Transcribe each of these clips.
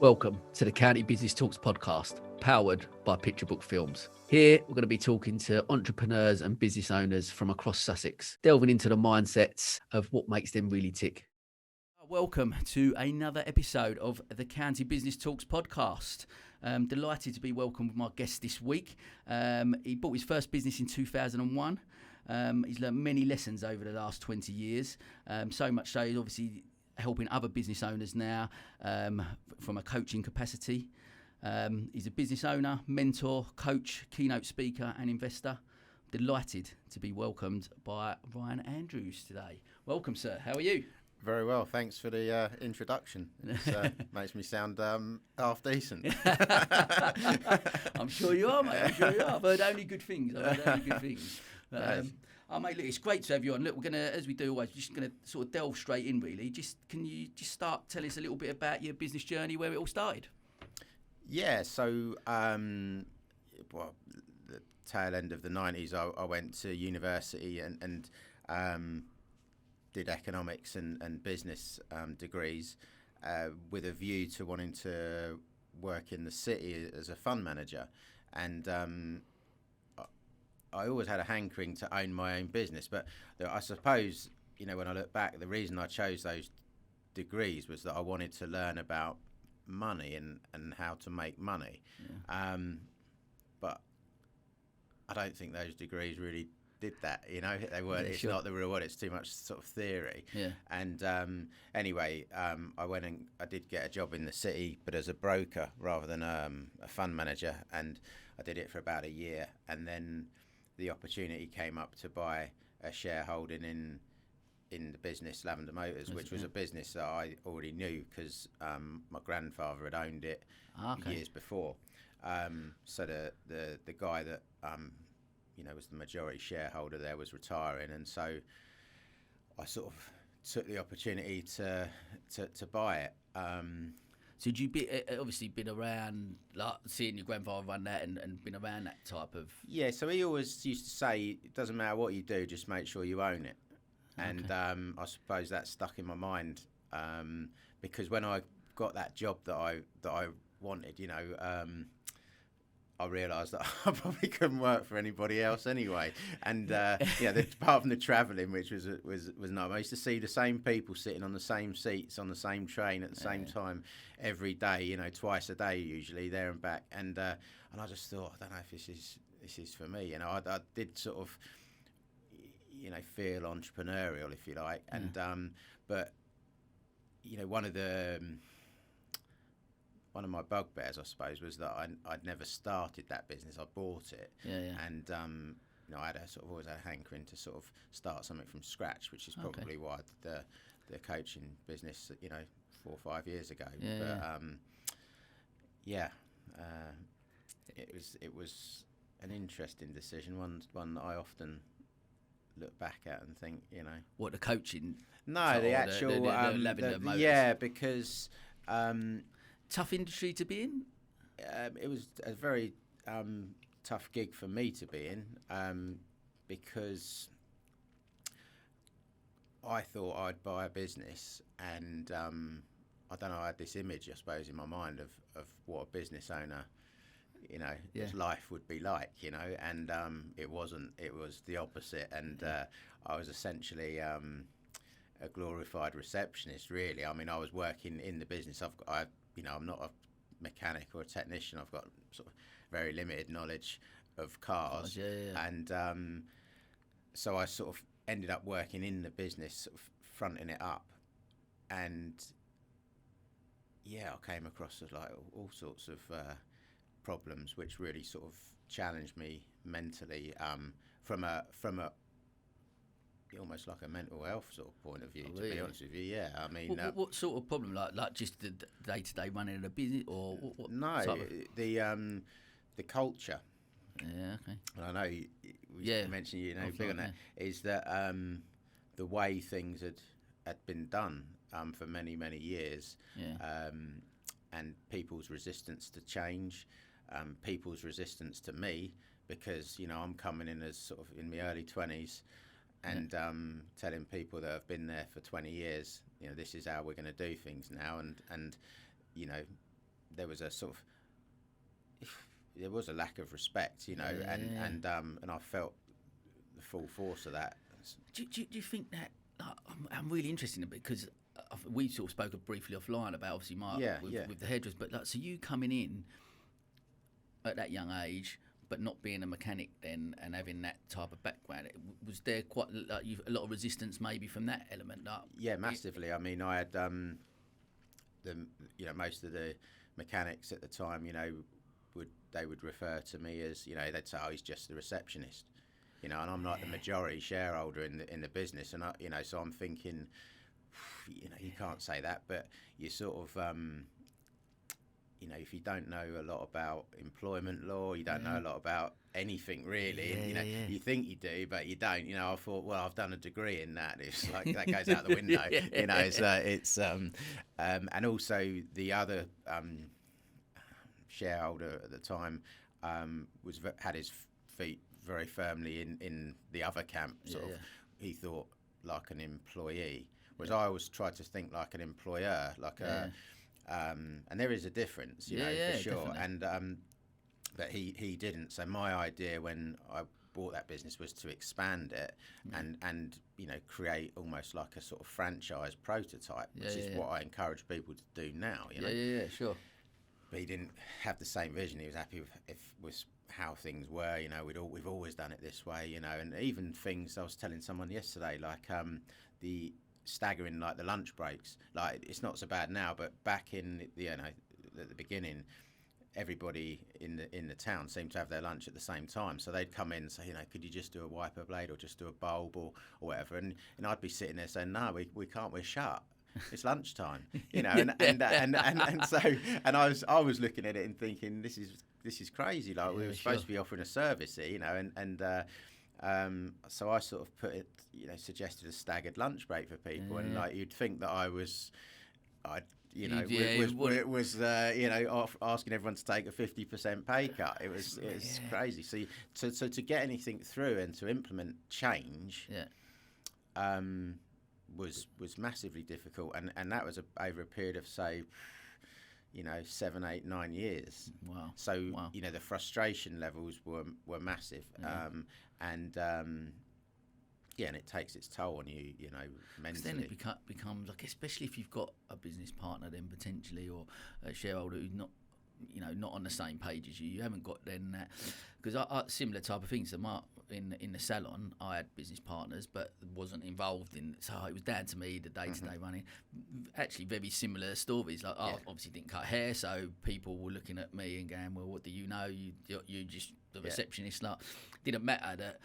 Welcome to the County Business Talks podcast, powered by Picture Book Films. Here, we're going to be talking to entrepreneurs and business owners from across Sussex, delving into the mindsets of what makes them really tick. Welcome to another episode of the County Business Talks podcast. Delighted to be welcomed with my guest this week. He bought his first business in 2001. He's learned many lessons over the last 20 years, so much so he's obviously helping other business owners now from a coaching capacity. He's a business owner, mentor, coach, keynote speaker and investor. Delighted to be welcomed by Ryan Andrews today. Welcome, sir. How are you? Very well, thanks for the introduction. It makes me sound half decent. I'm sure you are, mate. I'm sure you are. I've heard only good things. Nice. Oh, mate, look, it's great to have you on. Look, we're going to, as we do always, just going to sort of delve straight in, really. Can you just start, tell us a little bit about your business journey, where it all started? Yeah, so, the tail end of the 90s, I went to university and did economics and business degrees with a view to wanting to work in the city as a fund manager. And I always had a hankering to own my own business, but I suppose, when I look back, the reason I chose those degrees was that I wanted to learn about money and how to make money. Yeah. But I don't think those degrees really did that, they weren't. It's not the real one. It's too much sort of theory. Yeah. And anyway, I went and I did get a job in the city, but as a broker rather than a fund manager, and I did it for about a year, and then the opportunity came up to buy a shareholding in the business Lavender Motors, which was a business that I already knew because my grandfather had owned it years before. So the guy that was the majority shareholder there was retiring, and so I sort of took the opportunity to buy it. So you obviously been around, like seeing your grandfather run that and been around that type of... Yeah, so he always used to say, it doesn't matter what you do, just make sure you own it. Okay. And I suppose that stuck in my mind because when I got that job that I wanted, I realised that I probably couldn't work for anybody else anyway. And apart from the travelling, which was nice, I used to see the same people sitting on the same seats on the same train at the same time every day. Twice a day usually, there and back. And I just thought, I don't know if this is for me. I did sort of, feel entrepreneurial, if you like. And but one of my bugbears, I suppose, was that I'd never started that business. I bought it, and I had always had a hankering to sort of start something from scratch, which is probably why I did the coaching business, 4 or 5 years ago. It was an interesting decision, one that I often look back at and think, What, the coaching? No, the actual Lavender Motors. Yeah, because. Tough industry to be in? It was a very tough gig for me to be in because I thought I'd buy a business and I don't know, I had this image, I suppose, in my mind of what a business owner, his life would be like, and it wasn't. It was the opposite, and I was essentially a glorified receptionist, really. I mean, I was working in the business. I'm not a mechanic or a technician. I've got sort of very limited knowledge of cars. And so I sort of ended up working in the business, sort of fronting it up. And I came across all sorts of problems which really sort of challenged me mentally from a almost like a mental health sort of point of view, to be honest with you. Yeah, I mean, what sort of problem? Like just the day-to-day running of a business, or what? No, the culture. Yeah, okay. And I know we mentioned, big on that, is that the way things had been done for many, many years, and people's resistance to change, people's resistance to me, because, I'm coming in as sort of in my early 20s and telling people that have been there for 20 years, this is how we're going to do things now. And there was a sort of there was a lack of respect, you know, and I felt the full force of that. Do you think that? I'm really interested in it because we sort of spoke briefly offline about obviously Mark with the hairdressers, but like, so you coming in at that young age, but not being a mechanic then and having that type of background, was there quite a lot of resistance maybe from that element? Yeah, massively. I mean, I had most of the mechanics at the time, you know, would refer to me as, you know, they'd say, oh, he's just the receptionist, you know, and I'm like the majority shareholder in the business, and you know, so I'm thinking, you know, you can't say that, but you sort of you know, if you don't know a lot about employment law, you don't know a lot about anything really, and, you know, you think you do, but you don't. You know, I thought, well, I've done a degree in that. It's like that goes out the window. You know, it's and also the other shareholder at the time had his feet very firmly in the other camp. Sort of, he thought like an employee, whereas I always tried to think like an employer, like a. And there is a difference, you know, for sure. Definitely. And but he didn't. So my idea when I bought that business was to expand it and you know, create almost like a sort of franchise prototype, which is what I encourage people to do now. You know? Yeah, sure. But he didn't have the same vision. He was happy with how things were. You know, we've always done it this way. You know, and even things I was telling someone yesterday, like the staggering, like the lunch breaks. Like, it's not so bad now, but back in at the beginning, everybody in the town seemed to have their lunch at the same time. So they'd come in and say, you know, could you just do a wiper blade or just do a bulb or whatever? And I'd be sitting there saying, no, we can't. We're shut. It's lunchtime, you know. And so I was looking at it and thinking, this is crazy. Like, we were supposed to be offering a service here, you know, so I sort of put it, you know, suggested a staggered lunch break for people, and like you'd think that was asking everyone to take a 50% pay cut. It was crazy. So to get anything through and to implement change, was massively difficult, and that was over a period of, say, you know, 7, 8, 9 years. Wow. So you know, the frustration levels were massive, and it takes its toll on you, you know, mentally. Then it becomes like, especially if you've got a business partner then potentially, or a shareholder who's not, you know, not on the same page as you. You haven't got then that, because I similar type of things. So Mark, in the salon, I had business partners, but wasn't involved in. So it was down to me, the day-to-day running. Actually, very similar stories. Like, I obviously didn't cut hair, so people were looking at me and going, "Well, what do you know? You just the receptionist." Like, didn't matter that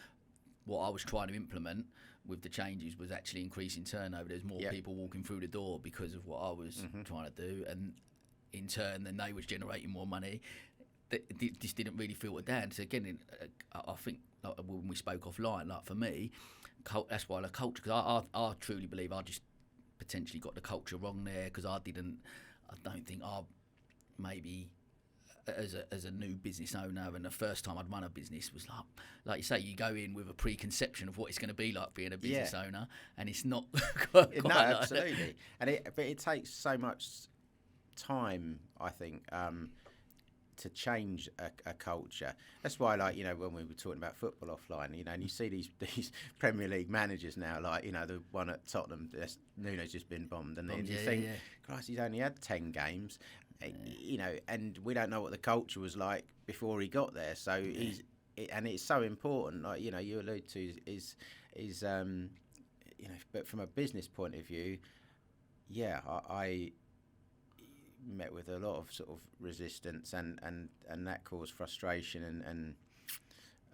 what I was trying to implement with the changes was actually increasing turnover. There's more people walking through the door because of what I was trying to do, and in turn, then they was generating more money. This didn't really filter down. So again, I think, like, when we spoke offline, like, for me, that's why the culture, because I truly believe I just potentially got the culture wrong there, because I don't think I maybe as a new business owner, and the first time I'd run a business was like you say, you go in with a preconception of what it's going to be like being a business owner, and it's not quite no, absolutely. But it takes so much time, I think, to change a culture. That's why, like, you know, when we were talking about football offline, you know, and you see these Premier League managers now, like, you know, the one at Tottenham, Nuno's just been bombed, and then you think, Christ, he's only had 10 games, you know, and we don't know what the culture was like before he got there. So and it's so important, like, you know, you allude to is you know, but from a business point of view, I met with a lot of sort of resistance, and that caused frustration,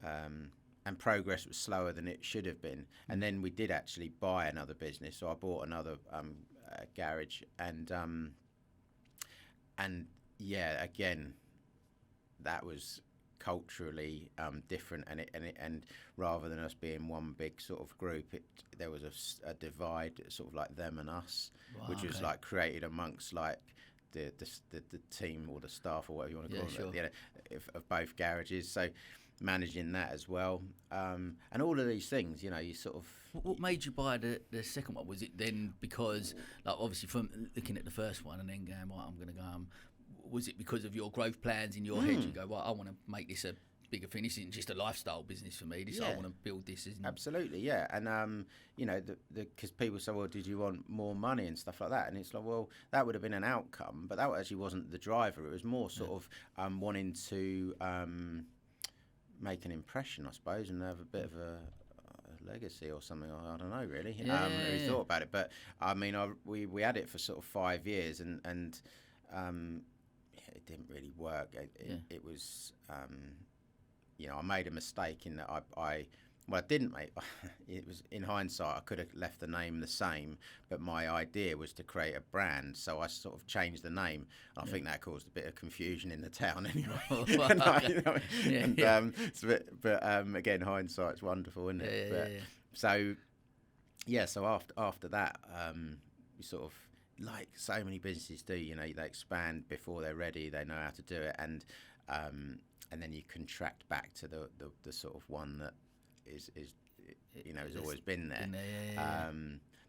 and progress was slower than it should have been. And then we did actually buy another business, so I bought another garage, and again, that was culturally different, and rather than us being one big sort of group, there was a divide, sort of like them and us, which was like created amongst like the team or the staff or whatever you want to call it, of both garages. So managing that as well, and all of these things, you know, you sort of. What made you buy the second one? Was it then because, like, obviously from looking at the first one and then going, right, I'm going to go was it because of your growth plans in your head? You go, well, I want to make this a bigger thing. This isn't just a lifestyle business for me. I want to build this. Absolutely, yeah. And because people say, well, did you want more money and stuff like that? And it's like, well, that would have been an outcome, but that actually wasn't the driver. It was more sort of wanting to make an impression, I suppose, and have a bit of a legacy or something. I don't know, really. Really thought about it, but I mean, we had it for sort of 5 years, and it didn't really work. It was. I made a mistake in that I didn't make. It was, in hindsight, I could have left the name the same, but my idea was to create a brand, so I sort of changed the name. I think that caused a bit of confusion in the town, anyway. But again, hindsight's wonderful, isn't it? So after that, we sort of, like so many businesses do, they expand before they're ready. They know how to do it, and then you contract back to the sort of one that is has always been there.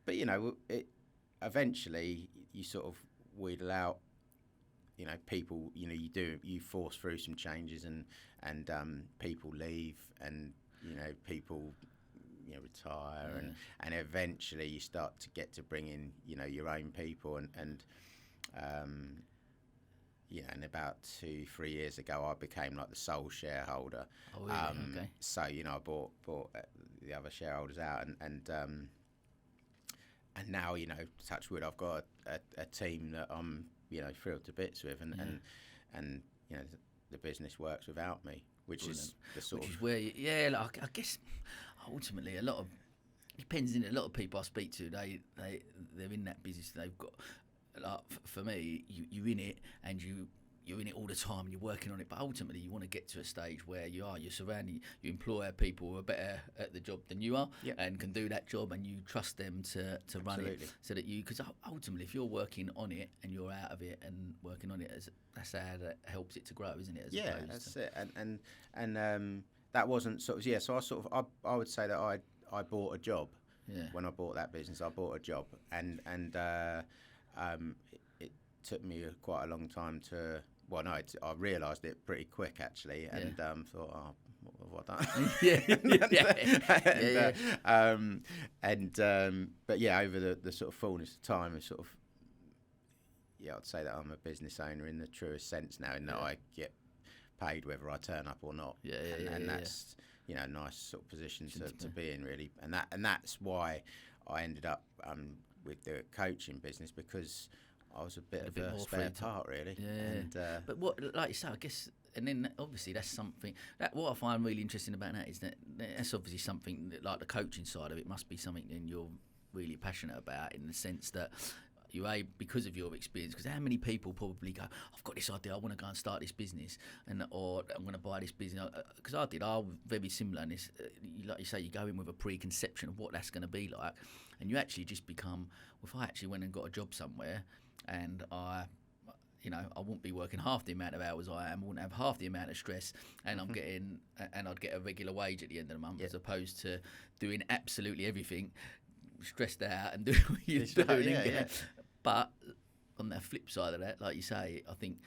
But it eventually you sort of wheedle out, people. You force through some changes, and people leave, and people retire, and eventually you start to get to bring in your own people, and and about 2-3 years ago, I became like the sole shareholder. Oh, really? Okay. So I bought the other shareholders out, and now touch wood, I've got a team that I'm thrilled to bits with, and the business works without me, which Brilliant. Is the sort which of is where I guess ultimately a lot of depends. In a lot of people I speak to, they're in that business. They've got. Like for me, you're in it, and you're in it all the time, and you're working on it. But ultimately, you want to get to a stage where you're surrounding, you employ people who are better at the job than you are, and can do that job, and you trust them to run it, so that because ultimately, if you're working on it and you're out of it and working on it, that's how that helps it to grow, isn't it? That's it. And that wasn't sort of So I would say that I bought a job. When I bought that business, I bought a job, and it took me quite a long time to. Well, no, I realised it pretty quick actually, and thought, what have I done? But over the sort of fullness of time, it's sort of I'd say that I'm a business owner in the truest sense now, in that I get paid whether I turn up or not, and that's a nice sort of position to be in, really, and that's why I ended up with the coaching business, because I was a bit of a spare part, really. But what, like you say, I guess, and then obviously that's something that what I find really interesting about that is that that's obviously something that, like the coaching side of it, must be something that you're really passionate about, in the sense that you're because of your experience. Because how many people probably go, I've got this idea, I want to go and start this business, or I'm going to buy this business. Because I was very similar in this. Like you say, you go in with a preconception of what that's going to be like, and you actually just become. Well, if I actually went and got a job somewhere, and I wouldn't be working half the amount of hours I am, I wouldn't have half the amount of stress, and I'm getting, and I'd get a regular wage at the end of the month, as opposed to doing absolutely everything, stressed out and doing what you're doing. But on the flip side of that, like you say, I think,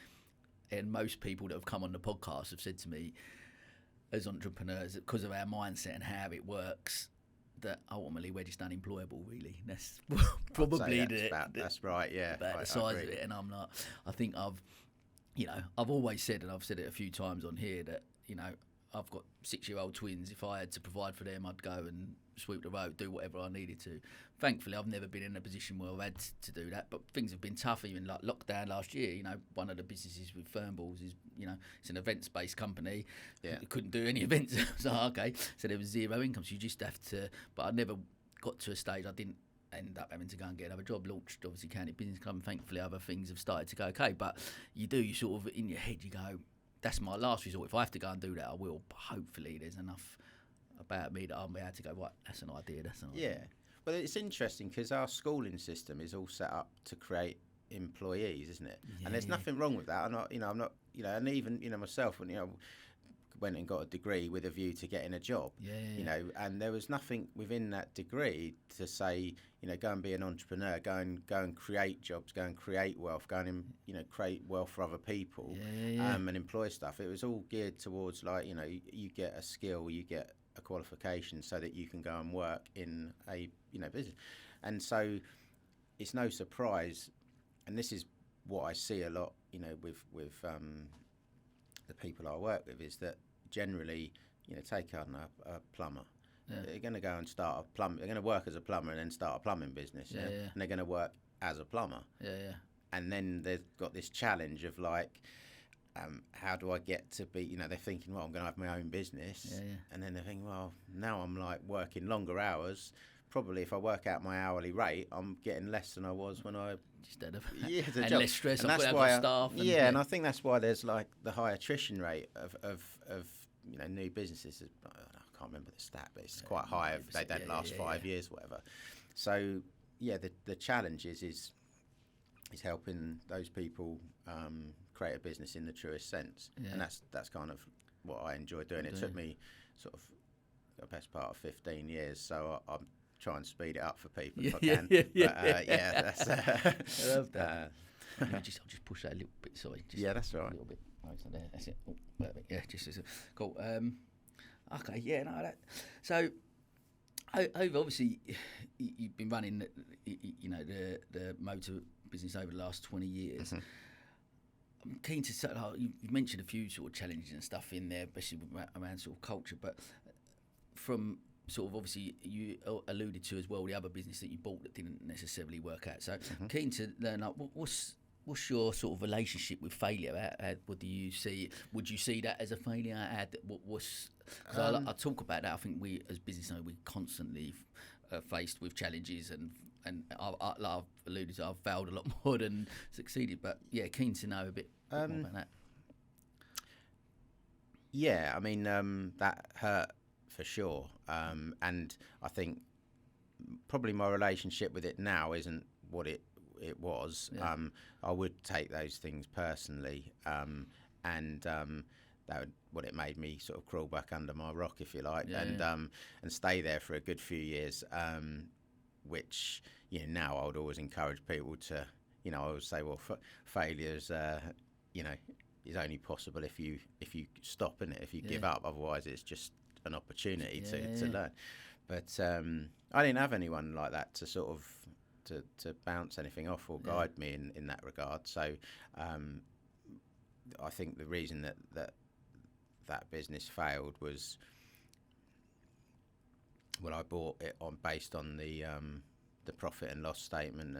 and most people that have come on the podcast have said to me, as entrepreneurs, because of our mindset and how it works, that ultimately we're just unemployable, really. That's probably that's right, about the size of it. And I'm not. I think I've always said, and I've said it a few times on here, that I've got 6-year-old twins. If I had to provide for them, I'd go and sweep the road, do whatever I needed to. Thankfully, I've never been in a position where I've had to do that, but things have been tough. Even like lockdown last year, one of the businesses with Fernballs is, it's an events-based company. Couldn't do any events. So okay, so there was zero income. So you just have to. But I never got to a stage. I didn't end up having to go and get another job. Launched obviously County Business Club, and thankfully other things have started to go okay. But you sort of in your head, you go, that's my last resort. If I have to go and do that, I will. But hopefully there's enough about me that I'll be able to go, right, that's an idea, Well, it's interesting because our schooling system is all set up to create employees, isn't it? And there's nothing wrong with that. I'm not, and even, myself, when, went and got a degree with a view to getting a job. You know, and there was nothing within that degree to say, you know, go and be an entrepreneur, go and create jobs, go and create wealth, go and, you know, create wealth for other people, and employ stuff. It was all geared towards, like, you know, you get a skill, you get a qualification so that you can go and work in a, you know, business. And so it's no surprise, and this is what I see a lot, you know, with the people I work with, is that generally, you know, take on a plumber. They're going to go and start a plumber. They're going to work as a plumber and then start a plumbing business. And they're going to work as a plumber. And then they've got this challenge of, like, how do I get to be, you know, they're thinking, well, I'm going to have my own business. And then they're thinking, well, now I'm, like, working longer hours. Probably if I work out my hourly rate, I'm getting less than I was when I... Instead of... and job. Less stress, and that's why staff. And I think that's why there's, like, the high attrition rate of you know, new businesses. I can't remember the stat, but it's quite high if they don't last 5 years, whatever. So, yeah, the challenge is helping those people create a business in the truest sense. And that's kind of what I enjoy doing. It took me sort of the best part of 15 years, so I'm try and speed it up for people if I can. That's I love that. I'll just push that a little bit. Sorry. That's all right. A little bit. Oh, it's not there. That's it. Oh, yeah, just cool. Okay, yeah, no, that. So, over obviously, you've been running, you know, the motor business over the last 20 years. I'm keen to say, you've mentioned a few sort of challenges and stuff in there, especially around sort of culture, but from sort of, obviously, you alluded to as well the other business that you bought that didn't necessarily work out. So keen to learn, like, what's your sort of relationship with failure? What do you see? Would you see that as a failure? I talk about that. I think we as business owners, we constantly faced with challenges, and I've alluded to, I've failed a lot more than succeeded. But yeah, keen to know a bit more about that. Yeah, I mean, that hurt for sure. And I think probably my relationship with it now isn't what it was. I would take those things personally, and that would it made me sort of crawl back under my rock, if you like, and stay there for a good few years. Which, you know, now I would always encourage people to, you know, I would say, well, failures, you know, is only possible if you stop in it, if you give up. Otherwise, it's just an opportunity to learn. But I didn't have anyone like that to sort of to bounce anything off or guide me in that regard. So I think the reason that business failed was, well, I bought it based on the profit and loss statement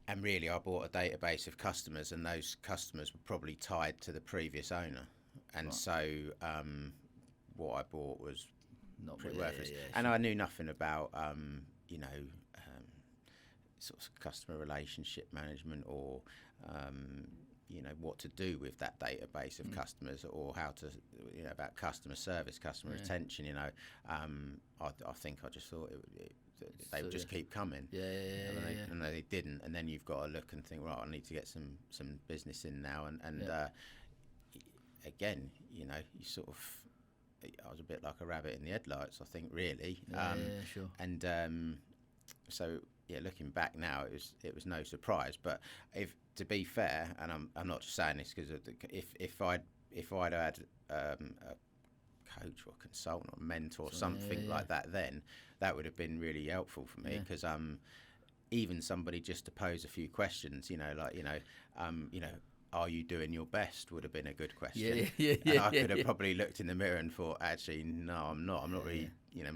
and really I bought a database of customers, and those customers were probably tied to the previous owner. And so what I bought was not pretty worthless. And I knew nothing about, you know, sort of customer relationship management or, you know, what to do with that database of customers, or how to, you know, about customer service, customer retention, you know. I think I just thought they would just keep coming. And they didn't. And then you've got to look and think, right, I need to get some business in now. And again, you know, you sort of, I was a bit like a rabbit in the headlights, I think, really. Sure. And so, yeah, looking back now, it was no surprise. But to be fair, and I'm not just saying this because if I'd had a coach or consultant or mentor or something like that, then that would have been really helpful for me, because even somebody just to pose a few questions, you know, like, you know, are you doing your best would have been a good question. And I could have probably looked in the mirror and thought, actually, no, I'm not really, you know,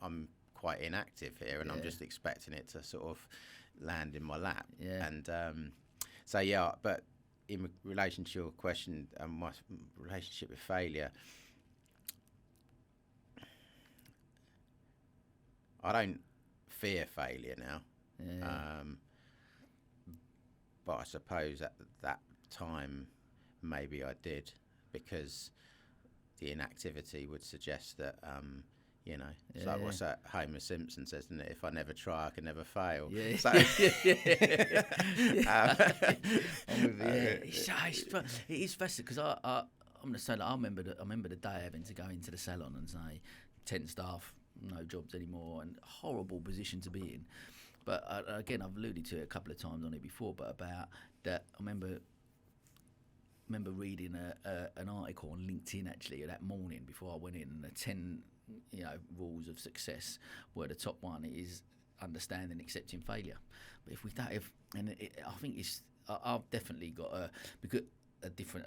I'm quite inactive here, and I'm just expecting it to sort of land in my lap. And so, yeah, but in relation to your question, my relationship with failure, I don't fear failure now. But I suppose at that time maybe I did, because the inactivity would suggest that You know, it's like what's that Homer Simpson says, isn't it? If I never try, I can never fail. Yeah, So, I'm with you. It is fascinating because I'm going to say that I remember the day having to go into the salon and say 10 staff, no jobs anymore, and horrible position to be in. But again, I've alluded to it a couple of times on it before, but about that, I remember reading an article on LinkedIn actually that morning before I went in, and the 10 rules of success, where the top one is understanding and accepting failure. But I think I've definitely got a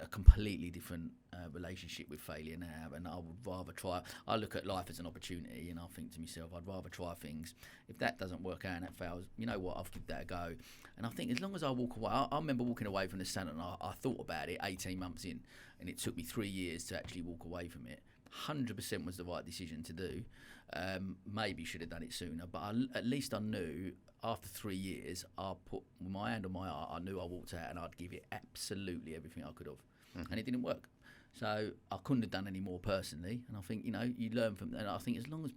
completely different relationship with failure now, and I would rather try. I look at life as an opportunity, and I think to myself, I'd rather try things. If that doesn't work out and that fails, you know what, I'll give that a go. And I think as long as I walk away, I remember walking away from the salon. I thought about it 18 months in, and it took me 3 years to actually walk away from it. 100% was the right decision to do. Maybe should have done it sooner, but at least I knew after 3 years, I put my hand on my heart. I knew I walked out and I'd give it absolutely everything I could have, and it didn't work. So I couldn't have done any more personally. And I think you learn from. And I think as long as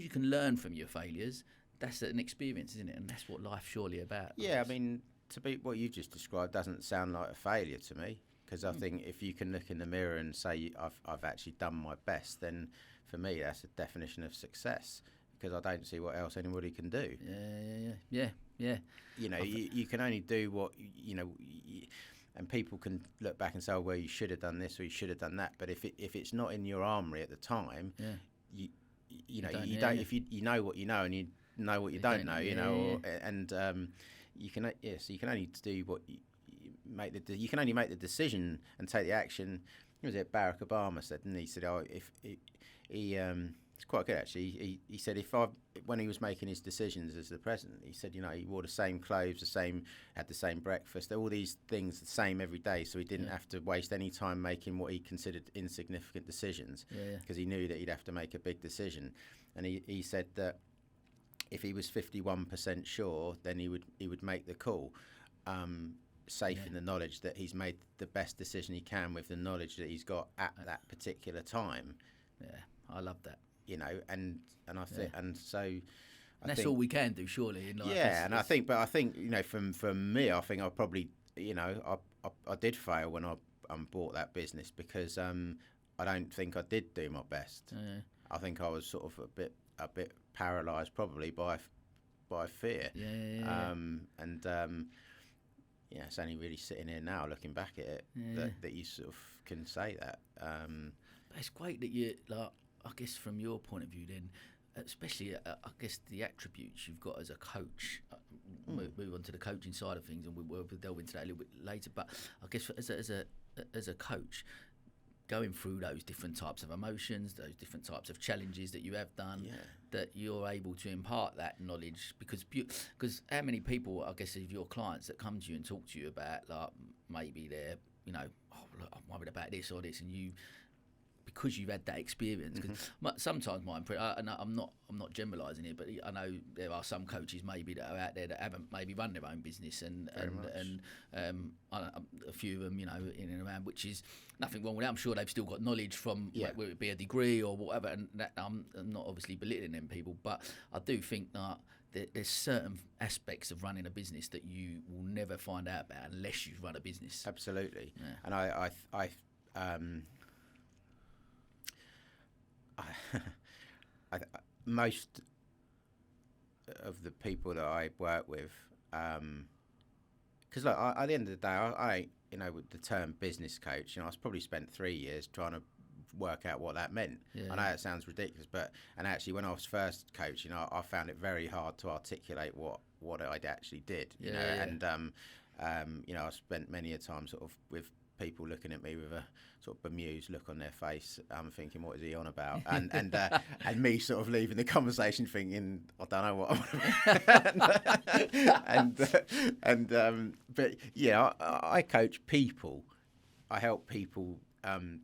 you can learn from your failures, that's an experience, isn't it? And that's what life's surely about. Yeah, I mean, to be what you just described doesn't sound like a failure to me. Because I think if you can look in the mirror and say I've actually done my best, then for me that's a definition of success. Because I don't see what else anybody can do. Yeah. You know, you can only do what and people can look back and say, "Oh, well, you should have done this or you should have done that." But if it's not in your armory at the time, you don't. If you know what you know and you know what you don't know, you can only do what. You can only make the decision and take the action. Was it Barack Obama said, and he said, "Oh, if it's quite good actually." He said when he was making his decisions as the president, he said, he wore the same clothes, had the same breakfast, all these things the same every day, so he didn't have to waste any time making what he considered insignificant decisions, because he knew that he'd have to make a big decision. And he said that if he was 51% sure, then he would make the call. Safe in the knowledge that he's made the best decision he can with the knowledge that he's got at that particular time. Yeah, I love that. And I think, and so. And that's all we can do, surely, in life. Yeah, and I think, from me, I think I probably, I did fail when I bought that business because I don't think I did do my best. I think I was sort of a bit paralysed, probably by fear. It's only really sitting here now, looking back at it, that you sort of can say that. But it's great that you, I guess, from your point of view, then, especially, I guess, the attributes you've got as a coach. Move on to the coaching side of things, and we'll delve into that a little bit later. But I guess as a coach, going through those different types of emotions, those different types of challenges that you have done, that you're able to impart that knowledge, because how many people, I guess, of your clients that come to you and talk to you about, maybe they're, look, I'm worried about this or this, and you, because you've had that experience. Cause sometimes and I'm not generalising here, but I know there are some coaches maybe that are out there that haven't maybe run their own business, and a few of them, in and around, which is nothing wrong with that. I'm sure they've still got knowledge from whether it be a degree or whatever, and that, I'm not obviously belittling them people, but I do think that there's certain aspects of running a business that you will never find out about unless you run a business. Absolutely, and most of the people that I work with, because at the end of the day, I with the term business coach, I probably spent 3 years trying to work out what that meant. I know it sounds ridiculous, and actually when I was first coaching, I found it very hard to articulate what I actually did. And I spent many a time sort of with people looking at me with a sort of bemused look on their face, thinking, what is he on about? And me sort of leaving the conversation thinking, I don't know what I'm but I coach people. I help people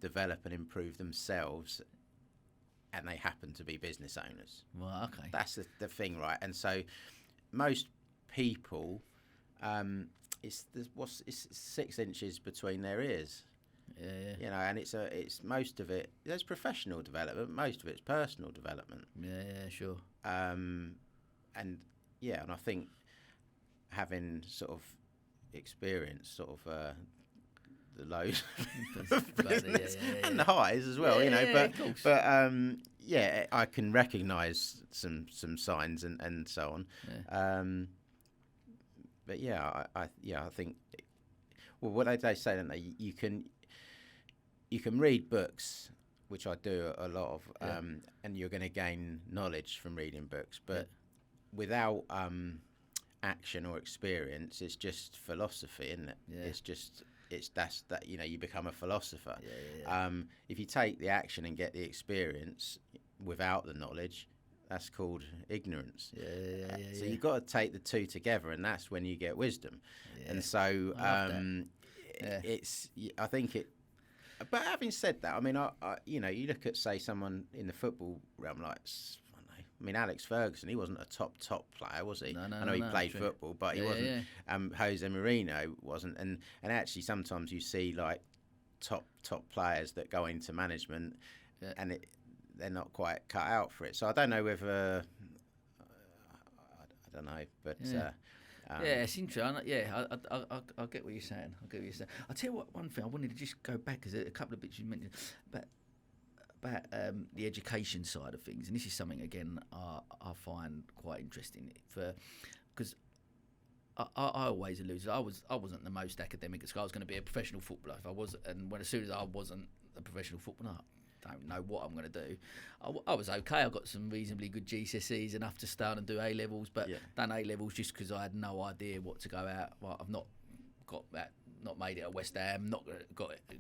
develop and improve themselves, and they happen to be business owners. Well, okay. That's the thing, right? And so most people, it's 6 inches between their ears. You know, and it's most of it. There's professional development. Most of it's personal development. Yeah, sure. And and I think having sort of experience, sort of the lows of business and the highs as well. You know, but I can recognise some signs and so on. Yeah. But I think. Well, what they say, don't they? You can read books, which I do a lot of, and you're going to gain knowledge from reading books. But without action or experience, it's just philosophy, isn't it? Yeah. You know, you become a philosopher. Yeah. If you take the action and get the experience without the knowledge, that's called ignorance. So you've got to take the two together, and that's when you get wisdom. Yeah. And so I think it. But having said that, I mean, I you know, you look at, say, someone in the football realm like, I mean, Alex Ferguson, he wasn't a top player, was he? No, I know he played football, but he wasn't. Yeah. Jose Mourinho wasn't, and actually sometimes you see like top players that go into management, and they're not quite cut out for it. So I don't know whether I don't know, but it's interesting. I get what you're saying. I'll tell you what. One thing I wanted to just go back, because a couple of bits you mentioned about the education side of things, and this is something again I find quite interesting, because I always alluded. I wasn't the most academic at school. I was going to be a professional footballer. If I was, and as soon as I wasn't a professional footballer, I don't know what I'm going to do. I was okay. I got some reasonably good GCSEs, enough to start and do A levels, but done A levels just because I had no idea what to go out. Well, I've not got that. Not made it at West Ham, not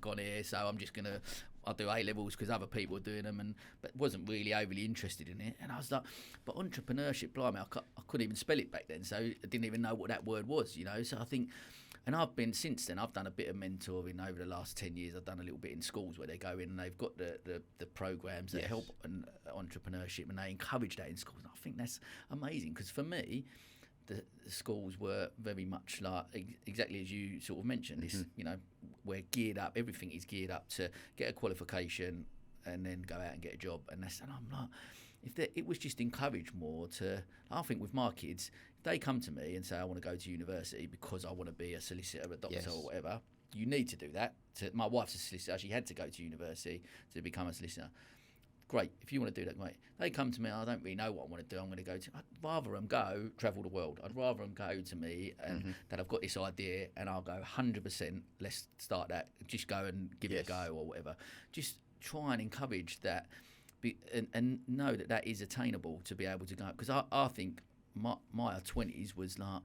gone here, so I'm just I'll do A levels because other people are doing them, but wasn't really overly interested in it. And I was like, but entrepreneurship, blimey, I couldn't even spell it back then, so I didn't even know what that word was, you know. So I think, and I've done a bit of mentoring over the last 10 years. I've done a little bit in schools where they go in and they've got the programs that help entrepreneurship, and they encourage that in schools. And I think that's amazing, because for me, the schools were very much like exactly as you sort of mentioned. This, you know, we're geared up. Everything is geared up to get a qualification and then go out and get a job. And I'm like, it was just encouraged more to. I think with my kids, if they come to me and say, I want to go to university because I want to be a solicitor, a doctor, or whatever, you need to do that. My wife's a solicitor. She had to go to university to become a solicitor. Great. If you want to do that, great. They come to me, I don't really know what I want to do. I'm going to go to. I'd rather them go travel the world. I'd rather them go to me and that I've got this idea, and I'll go 100%. Let's start that. Just go and give it a go or whatever. Just try and encourage that, and know that is attainable to be able to go. Because I think my 20s was like.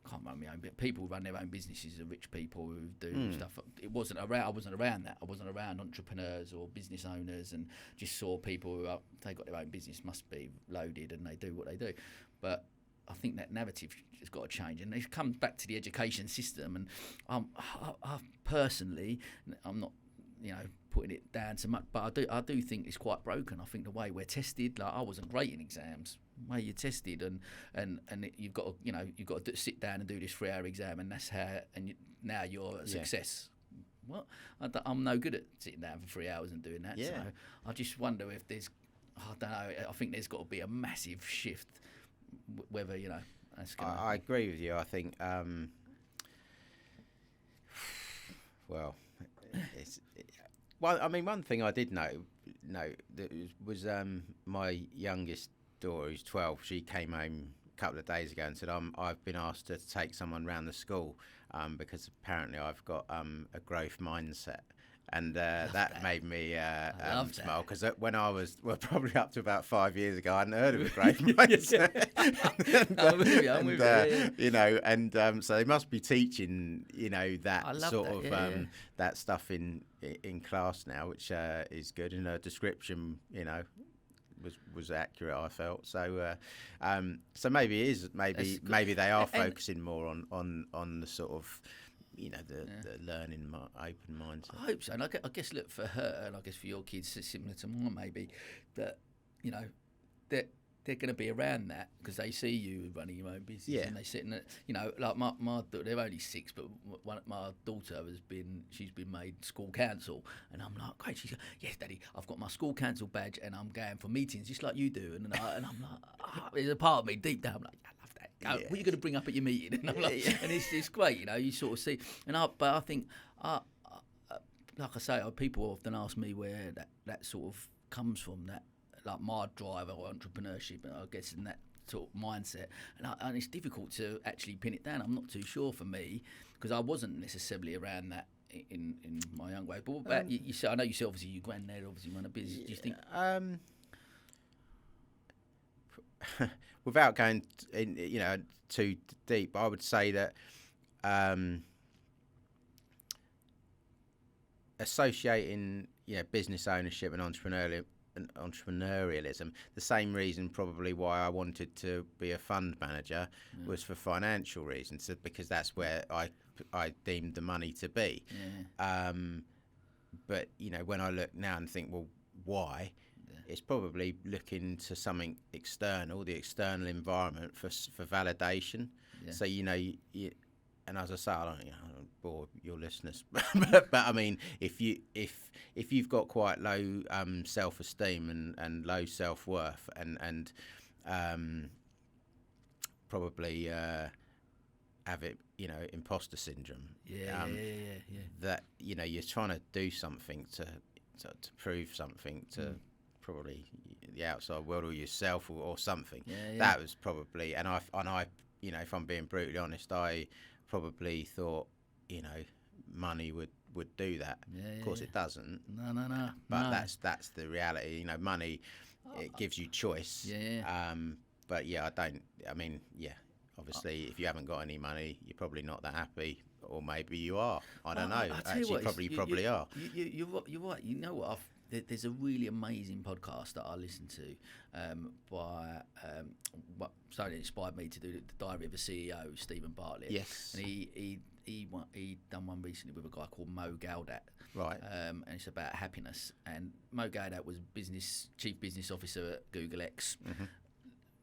Can't run my own. People who run their own businesses are rich people who do stuff. It wasn't around. I wasn't around that. I wasn't around entrepreneurs or business owners, and just saw people who they got their own business, must be loaded, and they do what they do. But I think that narrative has got to change, and it comes back to the education system. And I personally, I'm not, you know, putting it down so much, but I do think it's quite broken. I think the way we're tested, like I wasn't great in exams. The way you're tested, and you've got to sit down and do this 3-hour exam, and that's how. And now you're a success. What? I'm no good at sitting down for 3 hours and doing that. Yeah. So I just wonder if there's. I don't know. I think there's got to be a massive shift. Whether, you know. I agree with you. I think. Well, I mean, one thing I did know that was my youngest daughter, who's 12. She came home a couple of days ago and said, I've been asked to take someone round the school because apparently I've got a growth mindset. And that made me smile, because when I was probably up to about 5 years ago, I hadn't heard of a growth mindset. I'm with you. You know, and so they must be teaching, you know, that sort of that stuff in class now, which is good. And her description, you know, was accurate, I felt. So so maybe it is. Maybe they are focusing more on the sort of, you know, the learning open mindset. I hope so. And I guess, look, for her, and I guess for your kids, similar to mine, maybe, that, you know, that they're going to be around that because they see you running your own business, Yeah. and they sit in it. You know, like my daughter, they're only 6, but my daughter she's been made school counsel, and I'm like, great. She's like, yes, Daddy, I've got my school counsel badge, and I'm going for meetings just like you do. And I'm like, there's a part of me deep down, I'm like, I love that. What are you going to bring up at your meeting? And I'm like, and it's great, you know. You sort of see, but I think, like I say, people often ask me where that sort of comes from. That, like, my drive or entrepreneurship, I guess, in that sort of mindset, and it's difficult to actually pin it down. I'm not too sure for me because I wasn't necessarily around that in my young way. But what about you? I know you said obviously your granddad obviously run a business. Do you think? Without going in, too deep, I would say that associating business ownership and entrepreneurialism, the same reason probably why I wanted to be a fund manager was for financial reasons, because that's where I deemed the money to be. But when I look now and think, well, why? It's probably looking to something external, the external environment for validation. So and as I say, I don't bore your listeners, but I mean, if you've got quite low self-esteem and low self-worth and probably have it, imposter syndrome. That you're trying to do something to prove something to probably the outside world or yourself or something. That was probably, and I if I'm being brutally honest, I probably thought money would do that. Of course it doesn't. No. But that's the reality. Money, it gives you choice. But obviously if you haven't got any money, you're probably not that happy, or maybe you are. I don't know. Actually, probably are. You're right. You know what? There's a really amazing podcast that I listen to by something that inspired me to do the Diary of a CEO, Stephen Bartlett. Yes. And he done one recently with a guy called Mo Gaudat. Right. And it's about happiness. And Mo Gaudat was chief business officer at Google X.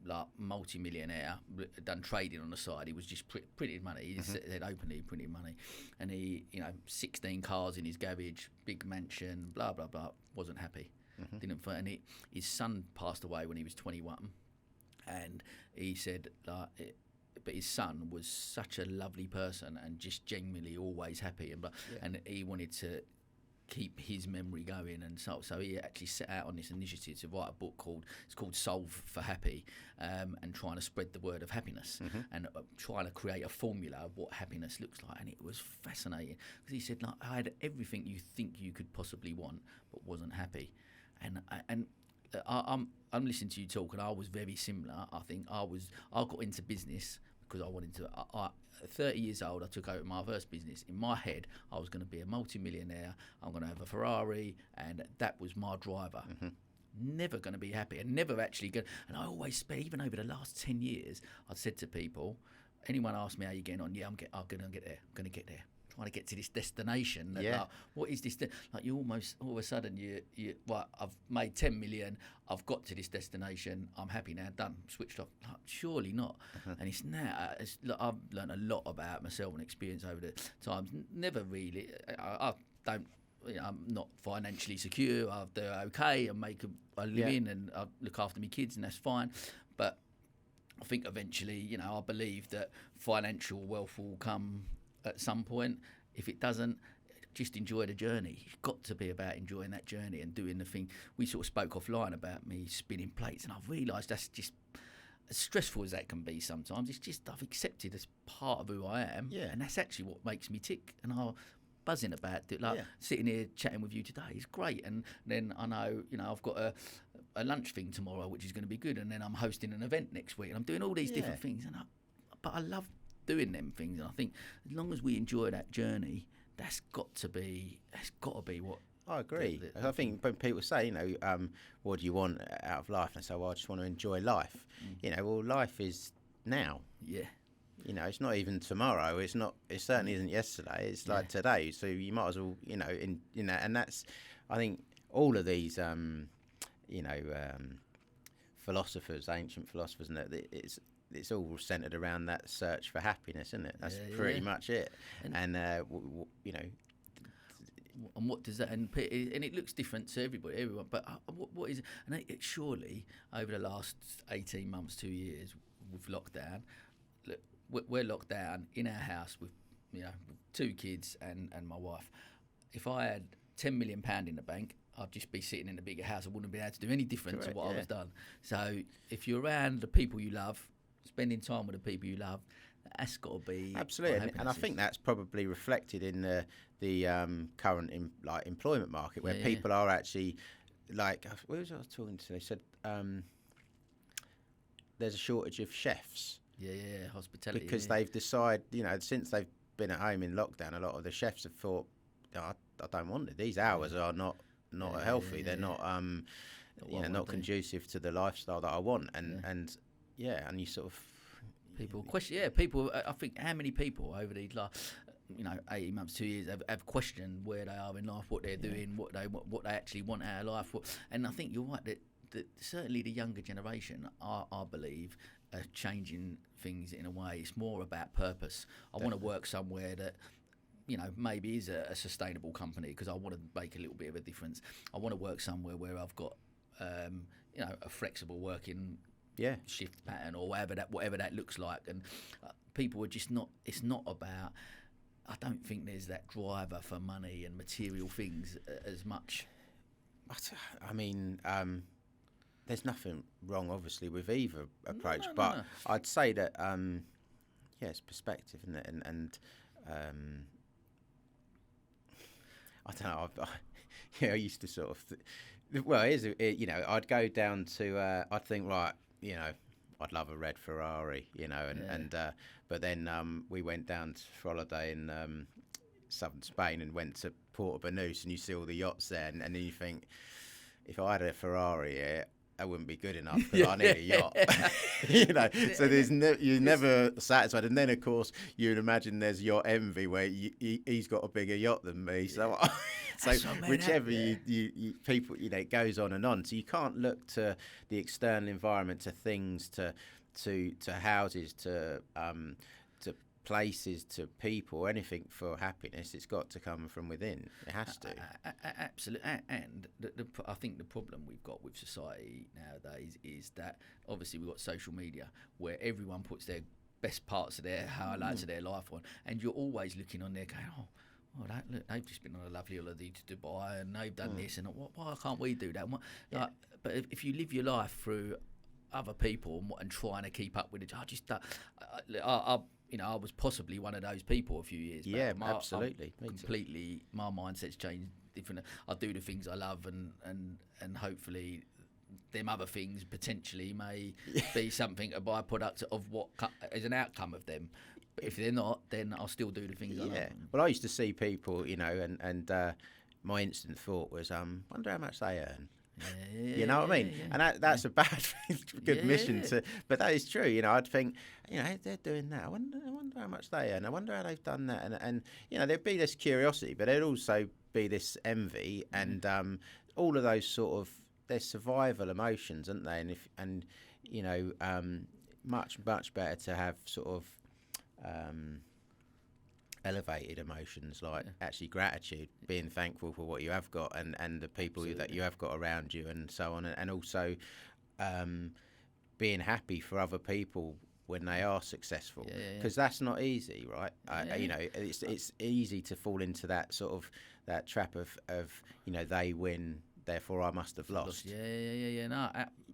Like multi-millionaire, done trading on the side. He was just printed money. He said openly printed money, and he, 16 cars in his garage, big mansion, blah blah blah. Wasn't happy. And his son passed away when he was 21, and he said but his son was such a lovely person and just genuinely always happy, and he wanted to keep his memory going, and so he actually set out on this initiative to write a book called Solve for Happy, and trying to spread the word of happiness, and trying to create a formula of what happiness looks like. And it was fascinating because he said, like, I had everything you think you could possibly want but wasn't happy. And I'm listening to you talk, and I was very similar. I think I got into business because I wanted to. At 30 years old, I took over my first business. In my head, I was going to be a multi-millionaire. I'm going to have a Ferrari, and that was my driver. Never going to be happy, and never actually good. And I always, even over the last 10 years, I said to people, anyone asked me how you getting on? Yeah, I'm going to get there. I'm going to get there. Trying to get to this destination. Like, what is this? Like, you almost all of a sudden I've made 10 million. I've got to this destination. I'm happy now. Done. Switched off. Like, surely not. And it's now. I've learned a lot about myself and experience over the times. Never really. I don't. I'm not financially secure. I do okay and make a living, and I look after my kids, and that's fine. But I think eventually, I believe that financial wealth will come at some point. If it doesn't, just enjoy the journey. It's got to be about enjoying that journey and doing the thing. We sort of spoke offline about me spinning plates, and I've realised that's just as stressful as that can be sometimes. It's just I've accepted as part of who I am, and that's actually what makes me tick. And I'm buzzing about it. Sitting here chatting with you today is great, and then I know I've got a lunch thing tomorrow which is going to be good, and then I'm hosting an event next week, and I'm doing all these different things, but I love doing them things, and I think as long as we enjoy that journey, that's got to be what I agree. I think when people say, what do you want out of life, and I say, well, I just want to enjoy life. Well, life is now. It's not even tomorrow. It certainly isn't yesterday. It's like today. So you might as well, and that's, I think all of these philosophers, ancient philosophers, and it's all centered around that search for happiness, isn't it? That's pretty much it. And you know. And what does that, and it looks different to everyone, but what is it? And it surely over the last 18 months, 2 years with lockdown, look, we're locked down in our house with, with 2 kids and my wife. If I had £10 million in the bank, I'd just be sitting in a bigger house. I wouldn't be able to do any different to what I was done. So if you're around the people you love, spending time with the people you love, that's got to be absolutely. And I think that's probably reflected in the current employment market, where people are actually, like, where was I talking to? They said there's a shortage of chefs. Hospitality. Because they've decided, since they've been at home in lockdown, a lot of the chefs have thought, I don't want it. These hours are not healthy. They're not not conducive to the lifestyle that I want. And you sort of people question. People. I think how many people over the last 18 months, 2 years have questioned where they are in life, what they're doing, what they actually want out of life. And I think you're right that certainly the younger generation, I believe, are changing things in a way. It's more about purpose. I want to work somewhere that maybe is a sustainable company, because I want to make a little bit of a difference. I want to work somewhere where I've got a flexible working shift pattern, or whatever that looks like. And people are just not. It's not about. I don't think there's that driver for money and material things as much. I mean, there's nothing wrong, obviously, with either approach, but I'd say that it's perspective, isn't it? And I don't know. I used to sort of. I'd go down to. I'd think, right, I'd love a red Ferrari, but then we went down for holiday in southern Spain and went to Puerto Banús, and you see all the yachts there, and then you think, if I had a Ferrari here, that wouldn't be good enough, because I need a yacht. So you're never satisfied. And then, of course, you'd imagine there's yacht envy, where he's got a bigger yacht than me. So whichever you people, it goes on and on. So you can't look to the external environment, to things, to houses, to places, to people, anything for happiness. It's got to come from within. It has to. Absolutely. And I think the problem we've got with society nowadays is that obviously we've got social media, where everyone puts their best parts of their highlights of their life on, and you're always looking on there going, look, they've just been on a lovely holiday to Dubai, and they've done this, and why can't we do that? But if you live your life through other people and trying to keep up with it, I was possibly one of those people a few years back. Yeah, absolutely. Completely, my mindset's changed. Different. I do the things I love, and hopefully, them other things potentially may be something, a byproduct of what is an outcome of them. But if they're not, then I'll still do the things I love. Well, I used to see people, and my instant thought was, wonder how much they earn. You know what I mean? And that's a bad good mission to, but that is true. I'd think, they're doing that. I wonder how much they earn. I wonder how they've done that. And there'd be this curiosity, but there'd also be this envy, and all of those sort of, they're survival emotions, aren't they? And much better to have sort of elevated emotions, like actually gratitude, being thankful for what you have got, and the people that you have got around you, and so on, and also being happy for other people when they are successful, because that's not easy, right? It's easy to fall into that sort of that trap of they win, therefore I must have lost. No,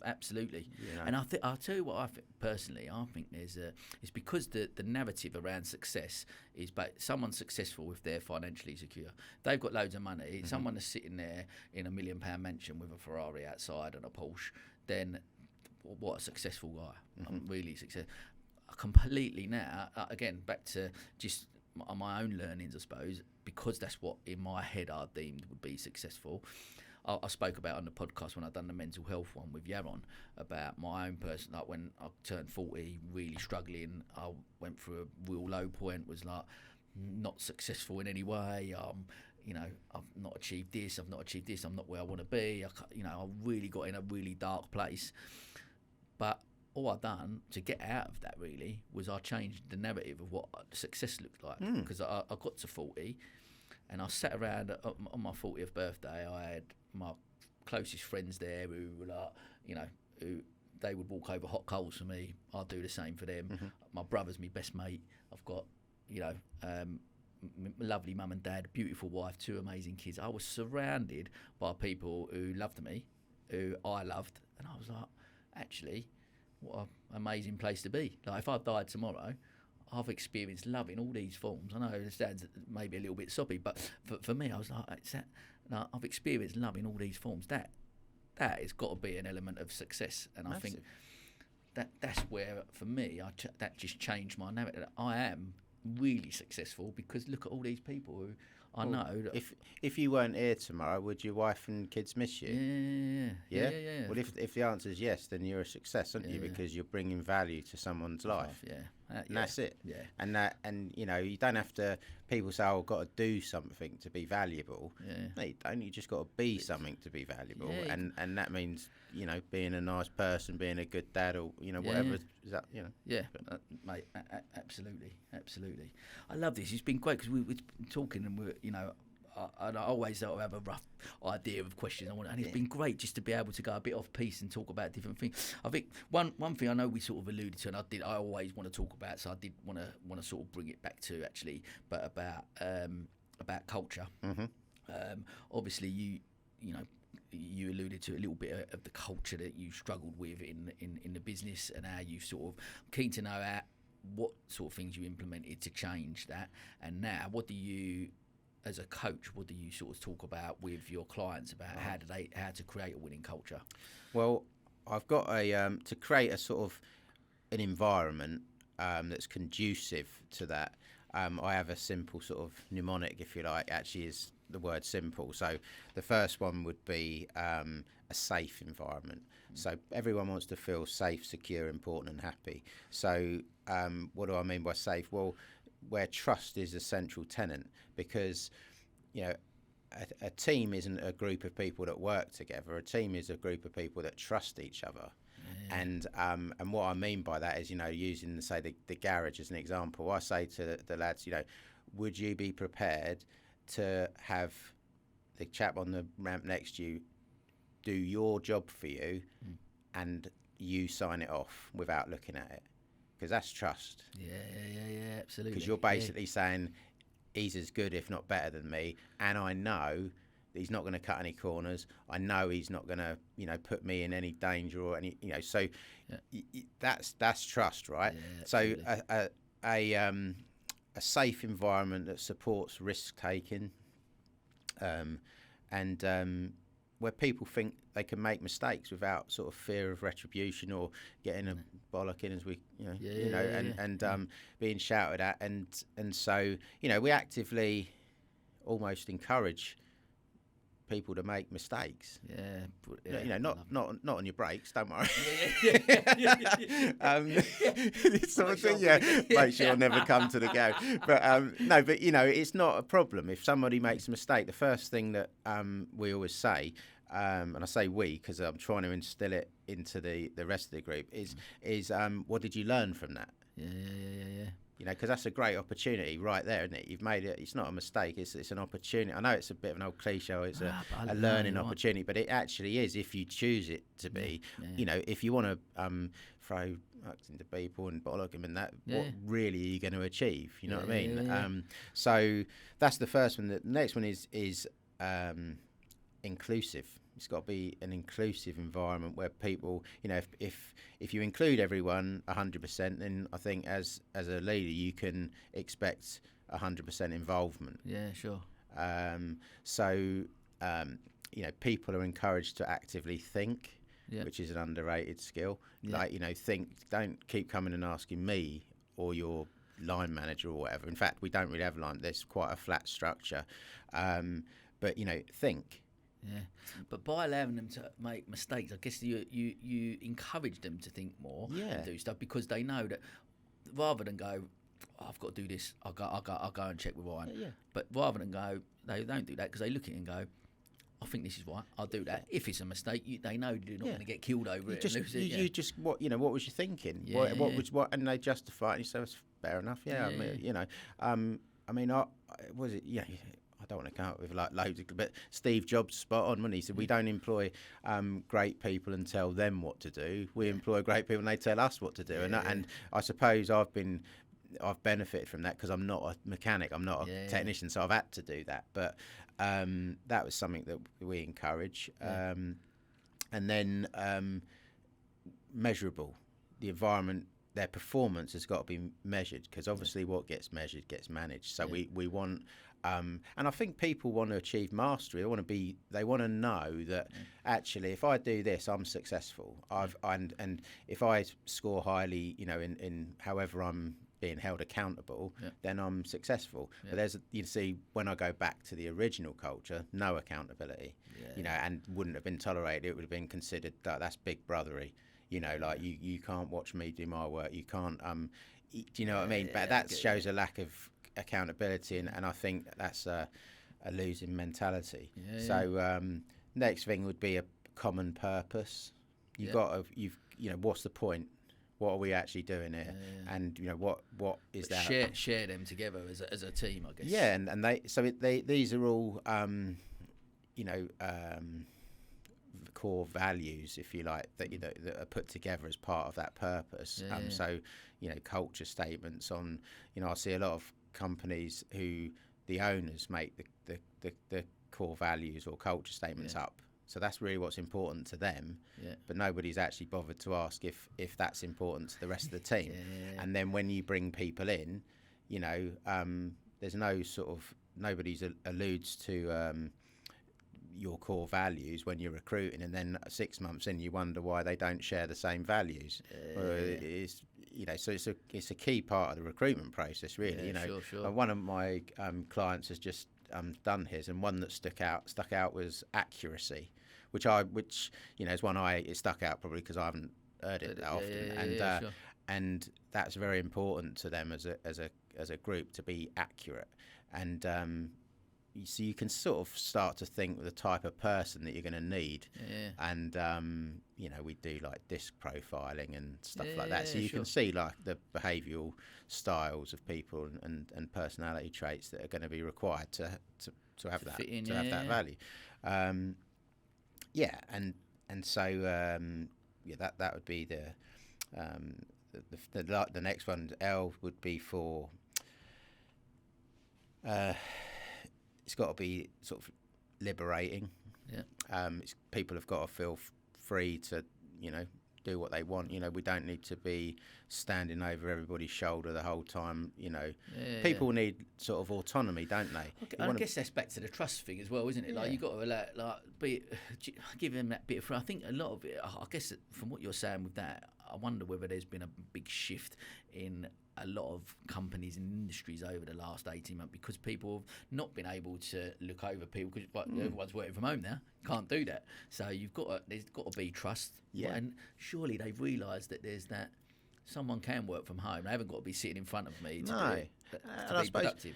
absolutely. And I'll tell you what I think personally. I think it's because the narrative around success is, but someone's successful if they're financially secure. They've got loads of money. Someone that's sitting there in a £1 million mansion with a Ferrari outside and a Porsche, then what a successful guy. I'm really successful. Completely now, again, back to just my own learnings, I suppose, because that's what in my head I deemed would be successful. I spoke about on the podcast when I'd done the mental health one with Yaron about my own person, like when I turned 40, really struggling. I went through a real low point, was like not successful in any way. I've not achieved this, I'm not where I want to be. I really got in a really dark place. But all I've done to get out of that really was I changed the narrative of what success looked like, because I got to 40 and I sat around on my 40th birthday. I had my closest friends there who were like, who they would walk over hot coals for me. I'd do the same for them. My brother's my best mate. I've got, lovely mum and dad, beautiful wife, 2 amazing kids. I was surrounded by people who loved me, who I loved, and I was like, actually, what an amazing place to be. Like, if I died tomorrow, I've experienced love in all these forms. I know it sounds maybe a little bit soppy, but for me, I was like, I've experienced love in all these forms. That has got to be an element of success, and I think that's where, for me, that just changed my narrative. I am really successful because look at all these people who I know. If you weren't here tomorrow, would your wife and kids miss you? Yeah. Well, if the answer is yes, then you're a success, aren't you? Because you're bringing value to someone's life. And that's it. And you don't have to. People say, "Oh, I've got to do something to be valuable." No, you don't. You just got to be something to be valuable, and that means being a nice person, being a good dad, or whatever. Is that mate, absolutely. I love this. It's been great because we're talking and we're I always sort of have a rough idea of questions I want, and it's been great just to be able to go a bit off piece and talk about different things. I think one thing I know we sort of alluded to, and I always want to talk about, so I did want to sort of bring it back to actually, but about culture. Obviously, you alluded to a little bit of the culture that you struggled with in the business, and how you sort of keen to know what sort of things you implemented to change that, and now what do you, as a coach, what do you sort of talk about with your clients about how to create a winning culture? Well, I've got to create a sort of an environment that's conducive to that. I have a simple sort of mnemonic, if you like, actually is the word simple. So the first one would be a safe environment. So everyone wants to feel safe, secure, important and happy. So what do I mean by safe? Well, where trust is a central tenet, because a team isn't a group of people that work together. A team is a group of people that trust each other. And what I mean by that is, using the garage as an example, I say to the lads, would you be prepared to have the chap on the ramp next to you do your job for you and you sign it off without looking at it? Because that's trust. Yeah, absolutely. Because you're basically saying he's as good, if not better than me, and I know that he's not going to cut any corners. I know he's not going to, put me in any danger or any, So that's trust, right? So a safe environment that supports risk taking, and where people think they can make mistakes without sort of fear of retribution or getting a bollocking, as we, and being shouted at, and so we actively almost encourage people to make mistakes. Not on your breaks. Don't worry. Make sure I never come to the game. But it's not a problem if somebody makes a mistake. The first thing that we always say, and I say we because I'm trying to instill it into the rest of the group, is what did you learn from that? Because that's a great opportunity right there, isn't it? You've made it. It's not a mistake. It's an opportunity. I know it's a bit of an old cliche. It's a learning opportunity, but it actually is if you choose it to be. If you want to throw hucks into people and bollock them and that, what really are you going to achieve? You know what I mean? So that's the first one. The next one is inclusive. It's got to be an inclusive environment where people, if you include everyone 100%, then I think as a leader you can expect 100% involvement. Yeah, sure. People are encouraged to actively think, which is an underrated skill. Think. Don't keep coming and asking me or your line manager or whatever. In fact, we don't really have line. There's quite a flat structure. But think. Yeah, but by allowing them to make mistakes, I guess you encourage them to think more and do stuff, because they know that rather than go, I've got to do this, I'll go and check with Ryan. But rather than go, they don't do that because they look at it and go, I think this is right. I'll do that. If it's a mistake, they know you're not going to get killed over it. You just what was you thinking? Yeah, what and they justify it. And you say it's fair enough. Yeah, I mean, was it? Yeah. I don't want to come up with like loads of, but Steve Jobs spot on when he said we don't employ great people and tell them what to do. We employ great people and they tell us what to do. And I suppose I've benefited from that because I'm not a mechanic, I'm not a technician, so I've had to do that. But that was something that we encourage. And then measurable, the environment. Their performance has got to be measured because obviously what gets measured gets managed. So we want, and I think people want to achieve mastery. They want to know that actually, if I do this, I'm successful. And if I score highly, in however I'm being held accountable, then I'm successful. But you see, when I go back to the original culture, no accountability, and wouldn't have been tolerated. It would have been considered that's big brothery. Like you can't watch me do my work. You can't, do you know what I mean? But that shows a lack of accountability, and I think that's a losing mentality. So next thing would be a common purpose. What's the point? What are we actually doing here? And what is that? Share them together as a team, I guess. Yeah, and these are all core values, if you like, that that are put together as part of that purpose. So culture statements on. I see a lot of companies who the owners make the core values or culture statements up. So that's really what's important to them. But nobody's actually bothered to ask if that's important to the rest of the team. And then when you bring people in, there's no sort of nobody alludes to your core values when you're recruiting, and then 6 months in you wonder why they don't share the same values. So it's a key part of the recruitment process, really. Sure. One of my clients has just done his, and one that stuck out was accuracy, which is one it stuck out probably because I haven't heard it that often, and that's very important to them as a group to be accurate. And so you can sort of start to think the type of person that you're going to need. And we do like disc profiling and stuff like that, so you can see like the behavioural styles of people and personality traits that are going to be required to have that value. That would be the next one. L would be for it's got to be sort of liberating. People have got to feel free to do what they want. We don't need to be standing over everybody's shoulder the whole time. People need sort of autonomy, don't they? I guess that's back to the trust thing as well, isn't it? Like you got to give them that bit of. I think a lot of it. I guess from what you're saying with that, I wonder whether there's been a big shift in a lot of companies and industries over the last 18 months because people have not been able to look over people because everyone's working from home now. Can't do that. So there's got to be trust. And surely they've realised that there's that someone can work from home. They haven't got to be sitting in front of me to be productive.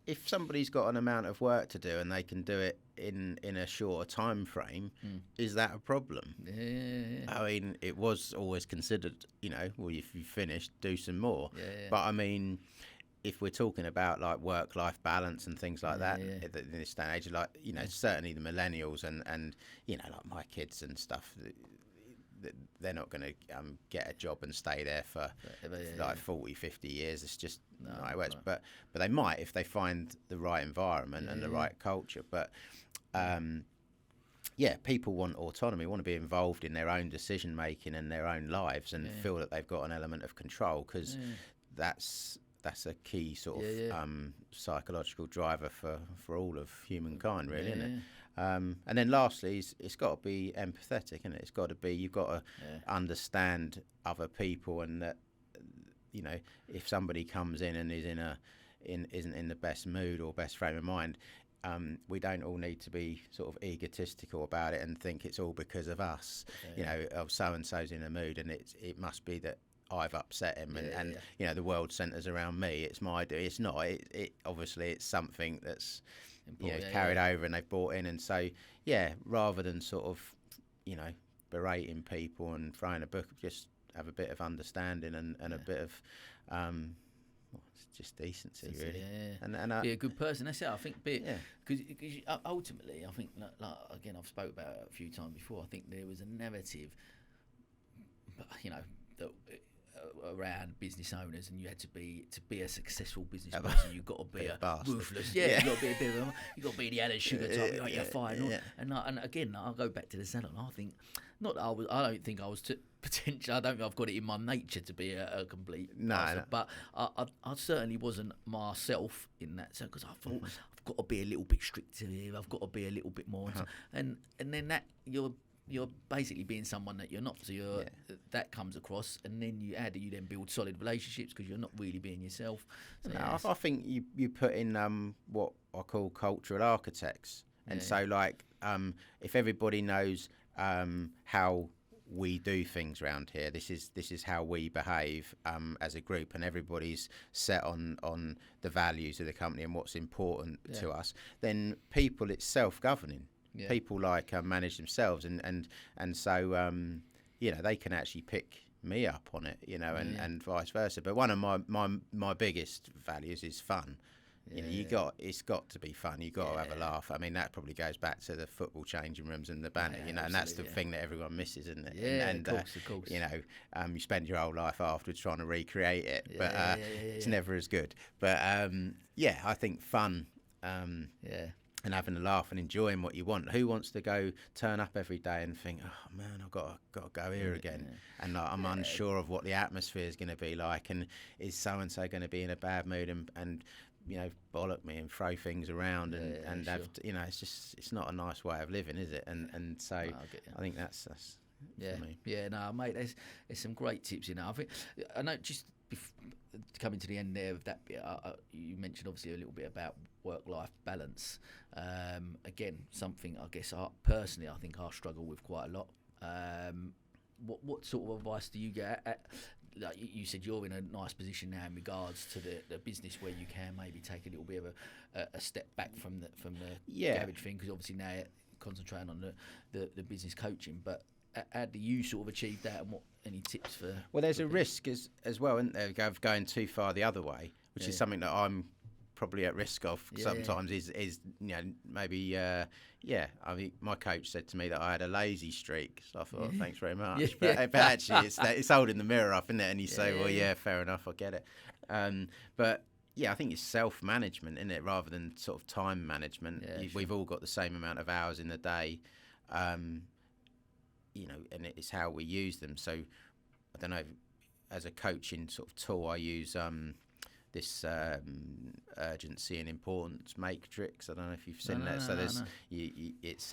If somebody's got an amount of work to do and they can do it in a shorter time frame, is that a problem? I mean, it was always considered, if you finished, do some more. But I mean, if we're talking about like work-life balance and things like that in this day and age, like certainly the millennials and like my kids and stuff, they're not going to get a job and stay there for 40, 50 years. It's just not how it works. But they might if they find the right environment and the right culture. But people want autonomy, want to be involved in their own decision making and their own lives, and feel that they've got an element of control, because that's a key sort of psychological driver for all of humankind, really, isn't it? And then lastly, it's got to be empathetic, isn't it? It's got to be, you've got to understand other people, and that if somebody comes in and isn't in the best mood or best frame of mind, we don't all need to be sort of egotistical about it and think it's all because of us. So and so's in a mood, and it must be that I've upset him, and the world centres around me. It's my do. It's not. It obviously it's something that's carried over and they've bought in. And so, rather than sort of, berating people and throwing a book, just have a bit of understanding and a bit of, it's just decency, really. And be a good person. That's it. I think because ultimately, I think like again, I've spoke about it a few times before. I think there was a narrative, that around business owners, and you had to be a successful business person. You've got to be a ruthless. You've got to be a bit of you've got to be the Alan Sugar type. You're fine. And again, I'll go back to the salon. I think not that I don't think I was potential. I don't think I've got it in my nature to be a complete bastard, but I certainly wasn't myself in that sense, because I thought I've got to be a little bit stricter here. I've got to be a little bit more, and then that you're basically being someone that you're not. So that comes across, and then you then build solid relationships because you're not really being yourself. So, I think you put in what I call cultural architects, and so like if everybody knows how we do things around here, this is how we behave as a group, and everybody's set on the values of the company and what's important to us, then people, it's self-governing. People manage themselves, and so they can actually pick me up on it, and vice versa. But one of my biggest values is fun. It's got to be fun. You got to have a laugh. I mean, that probably goes back to the football changing rooms and the banter, and that's the thing that everyone misses, isn't it? And of course. You spend your whole life afterwards trying to recreate it, but it's never as good. But I think fun. And having a laugh and enjoying what you want. Who wants to turn up every day and think, oh man, I've got to go here again, and I'm unsure of what the atmosphere is going to be like, and is so and so going to be in a bad mood and bollock me and throw things around and have it's not a nice way of living, is it? And so I think that's for me. Mate, there's some great tips in there. I know just coming to the end there of that bit, you mentioned obviously a little bit about work-life balance. Again, something I guess personally I think I struggle with quite a lot. What sort of advice do you get? Like you said, you're in a nice position now in regards to the business where you can maybe take a little bit of a step back from the garage thing, because obviously now you're concentrating on the business coaching. But how do you sort of achieve that, and any tips for? Well, there's a risk as well, isn't there, of going too far the other way, which is something that I'm probably at risk of sometimes. Is maybe I mean, my coach said to me that I had a lazy streak, so I thought thanks very much. But actually it's holding the mirror up, isn't it? And you say, well, fair enough, I get it. But I think it's self-management, isn't it, rather than sort of time management. We've all got the same amount of hours in the day, and it's how we use them. So I don't know, as a coaching sort of tool, I use this urgency and importance matrix. I don't know if you've seen that. So there's it's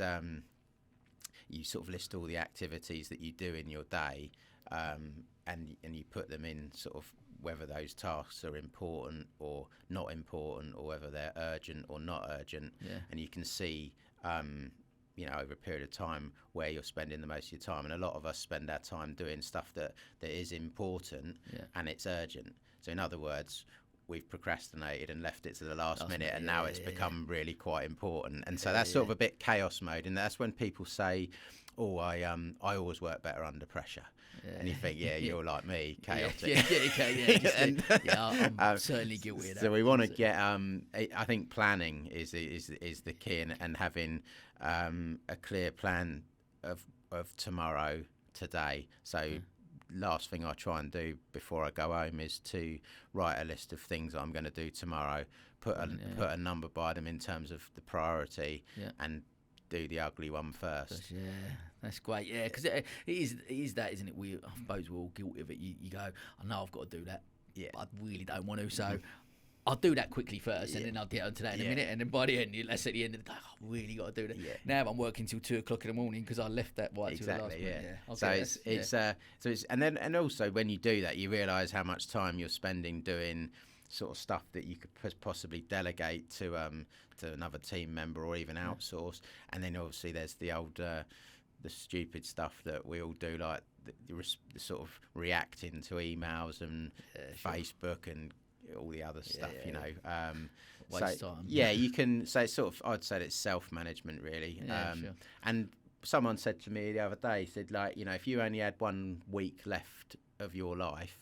you sort of list all the activities that you do in your day, and you put them in sort of whether those tasks are important or not important, or whether they're urgent or not urgent, and you can see over a period of time where you're spending the most of your time. And a lot of us spend our time doing stuff that is important and it's urgent. So in other words, we've procrastinated and left it to the last minute, and now it's become really quite important. And so that's sort of a bit chaos mode, and that's when people say, I always work better under pressure. And you think, you're like me, chaotic. I'm certainly guilty of that. So we want to get, I think planning is the key, and having a clear plan of tomorrow, today. So last thing I try and do before I go home is to write a list of things I'm going to do tomorrow, put a number by them in terms of the priority, and do the ugly one first. That's great. Because it is that, isn't it? I suppose we're all guilty of it. You go, I know I've got to do that, but I really don't want to, so I'll do that quickly first, and then I'll get onto that in a minute, and then by the end, that's at the end of the day, I've really got to do that. Now I'm working till 2:00 in the morning because I left that till the last minute. So it's and also when you do that, you realise how much time you're spending doing sort of stuff that you could possibly delegate to another team member or even outsource. And then obviously there's the old the stupid stuff that we all do, like the sort of reacting to emails and Facebook and all the other stuff, Yeah, you know. Waste so time. yeah, you can say sort of. I'd say it's self-management really. Yeah, sure. And someone said to me the other day, said like, you know, if you only had 1 week left of your life,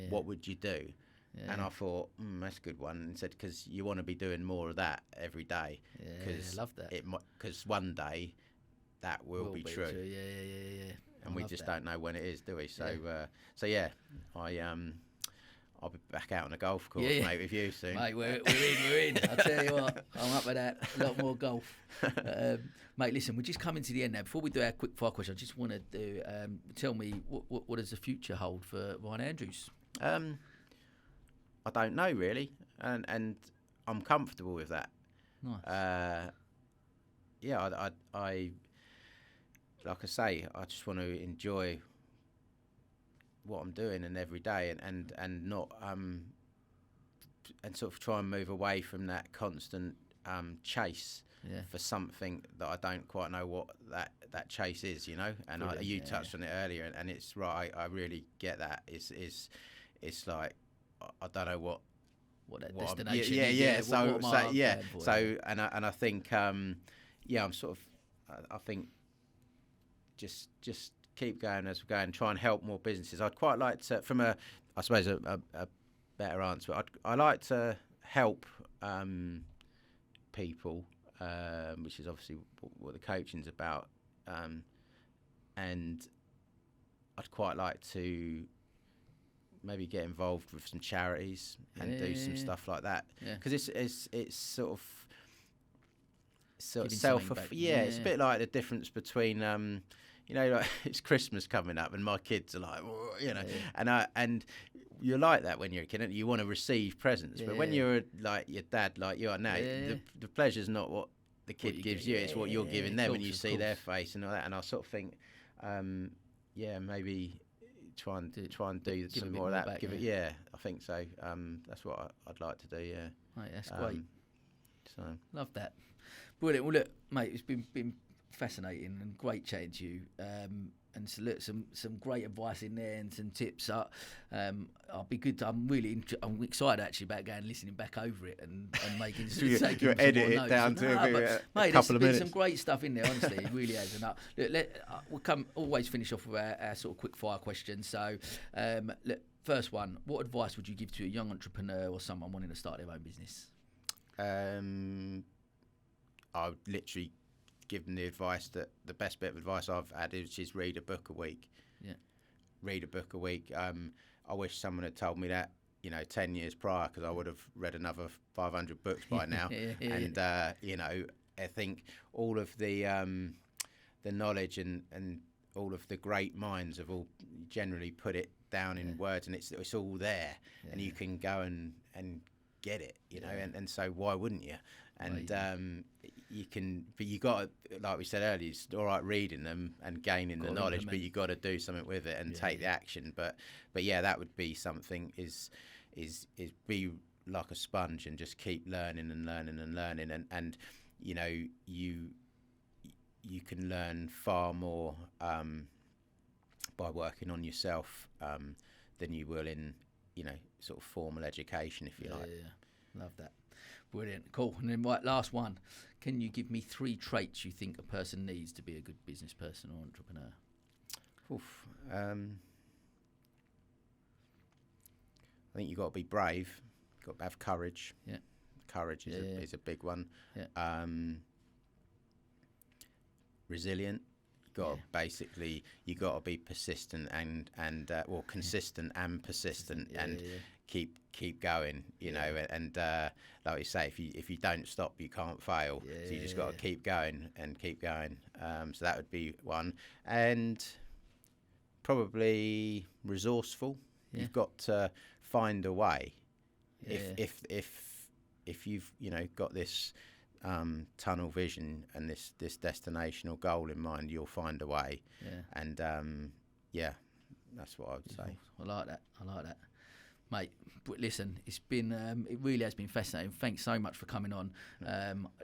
what would you do? Yeah. And I thought, that's a good one. And said, because you want to be doing more of that every day. Yeah, I love that. Because one day that will be true. Yeah. And we just don't know when it is, do we? So, I'll be back out on the golf course, mate, with you soon. Mate, we're in. I'll tell you what, I'm up with that. A lot more golf. Mate, listen, we're just coming to the end now. Before we do our quick fire question, I just want to do, tell me, what does the future hold for Ryan Andrews? I don't know, really. And I'm comfortable with that. Nice. I like I say, I just want to enjoy what I'm doing and every day, and not and sort of try and move away from that constant chase for something that I don't quite know what that chase is, you know. And you touched on it earlier, and it's right. I really get that. It's like I don't know what that destination is. Yeah. So I think I'm sort of I think just keep going as we go and try and help more businesses. I'd quite like to, from I suppose a better answer. I like to help people, which is obviously what the coaching's about, and I'd quite like to maybe get involved with some charities and do some stuff like that, because it's sort of self. It's a bit like the difference between you know, like it's Christmas coming up, and my kids are like, you know, and you're like that when you're a kid. You want to receive presents, but when you're like your dad, like you are now, the pleasure's not what the kid gives you; it's what you're giving them, and you see their face and all that. And I sort of think, maybe try and do some more of that. Back, I think so. That's what I'd like to do. Yeah, mate, that's great. So love that. Brilliant. Well, look, mate, it's been fascinating and great chatting to you. And so look, some great advice in there and some tips. I'll be good. I'm excited actually about going and listening back over it and making you edit it down to a couple of minutes. There's some great stuff in there. Honestly, it really has. And we'll always finish off with our sort of quick fire questions. So, look, first one: what advice would you give to a young entrepreneur or someone wanting to start their own business? I would literally give them the advice that the best bit of advice I've had is read a book a week. Yeah, read a book a week. I wish someone had told me that, 10 years prior, because I would have read another 500 books by now. And I think all of the knowledge and all of the great minds have all generally put it down in words, and it's all there, and you can go and get it, and so why wouldn't you? And you can, but you got to, like we said earlier, it's all right reading them and gaining the knowledge, but you got to do something with it and take the action. But yeah, that would be something. Is be like a sponge and just keep learning and learning and learning, and you can learn far more by working on yourself than you will in sort of formal education, if you like. Yeah, love that. Brilliant, cool. And then last one. Can you give me 3 traits you think a person needs to be a good business person or entrepreneur? I think you've got to be brave. You've got to have courage. Yeah, courage is a big one. Yeah. Resilient. You got to be persistent and consistent and persistent and keep going, and like you say, if you don't stop, you can't fail. So you just got to keep going and keep going. So that would be one, and probably resourceful. You've got to find a way. If you've got this tunnel vision and this destination or goal in mind, you'll find a way. And that's what I would say. I like that, mate. But listen, it's been it really has been fascinating. Thanks so much for coming on.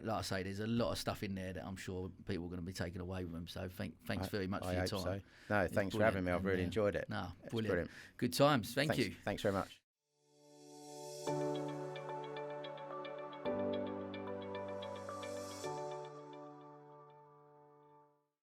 Like I say, there's a lot of stuff in there that I'm sure people are going to be taking away with them. So thanks very much for your time. So. No, thanks for having me. I've really enjoyed it. No, brilliant. Good times. Thank you. Thanks very much. you.